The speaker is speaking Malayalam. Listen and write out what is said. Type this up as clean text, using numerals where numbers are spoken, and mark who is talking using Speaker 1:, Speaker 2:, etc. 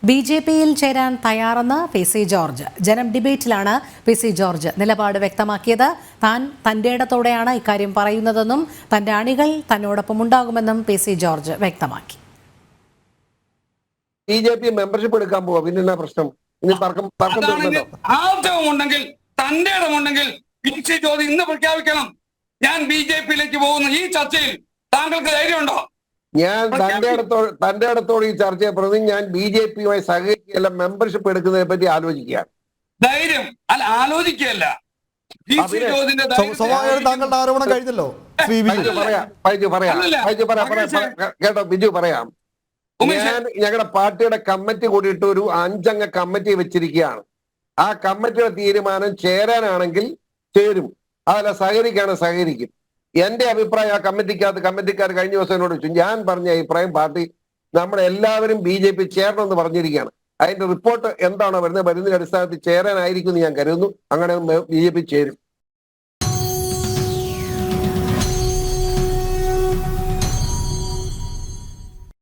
Speaker 1: ബി.ജെ.പിയിൽ ചേരാൻ തയ്യാറെന്ന് പി.സി. ജോർജ്. ജനം ഡിബേറ്റിലാണ് പി.സി. ജോർജ് നിലപാട് വ്യക്തമാക്കിയത്. താൻ തന്റെ ഇടത്തോടെയാണ് ഇക്കാര്യം പറയുന്നതെന്നും തന്റെ അണികൾ തന്നോടൊപ്പം ഉണ്ടാകുമെന്നും പി.സി. ജോർജ് വ്യക്തമാക്കി.
Speaker 2: ബി.ജെ.പി മെമ്പർഷിപ്പ് എടുക്കാൻ പോവാ, പിന്നെ പ്രശ്നം
Speaker 3: ആർജവമുണ്ടെങ്കിൽ തന്റെ ഇടമുണ്ടെങ്കിൽ പി.സി. ജോർജ് ഇന്ന് പ്രഖ്യാപിക്കണം. ഞാൻ ബി.ജെ.പിയിലേക്ക് പോകുന്ന ഈ ചർച്ചയിൽ താങ്കൾക്ക് ധൈര്യമുണ്ടോ?
Speaker 2: ഞാൻ തന്റെ ഇടത്തോട് ഈ ചർച്ചയെ പ്രതി ഞാൻ ബി.ജെ.പിയുമായി സഹകരിക്കുകയല്ല, മെമ്പർഷിപ്പ് എടുക്കുന്നതിനെ പറ്റി ആലോചിക്കുകയാണ്.
Speaker 3: ധൈര്യം അല്ല, ആലോചിക്കുകയല്ല.
Speaker 4: താങ്കളുടെ ആരോപണം കഴിഞ്ഞല്ലോ.
Speaker 2: കേട്ടോ ബിജു, പറയാം. ഞാൻ ഞങ്ങളുടെ പാർട്ടിയുടെ കമ്മിറ്റി കൂടിയിട്ട് ഒരു 5 അംഗ കമ്മിറ്റി വെച്ചിരിക്കുകയാണ്. ആ കമ്മിറ്റിയുടെ തീരുമാനം ചേരാനാണെങ്കിൽ ചേരും, അതല്ല സഹകരിക്കുകയാണ് സഹകരിക്കും. എന്റെ അഭിപ്രായം ആ കമ്മിറ്റിക്കാർ കഴിഞ്ഞ ദിവസം എന്നോട് ചോദിച്ചു. ഞാൻ പറഞ്ഞ അഭിപ്രായം പാർട്ടി നമ്മുടെ എല്ലാവരും ബി.ജെ.പി ചേരണമെന്ന് പറഞ്ഞിരിക്കുകയാണ്. അതിന്റെ റിപ്പോർട്ട് എന്താണോ വരുന്നതിന്റെ അടിസ്ഥാനത്തിൽ ചേരാനായിരിക്കും എന്ന് ഞാൻ കരുതുന്നു. അങ്ങനെ ബി.ജെ.പി ചേരും.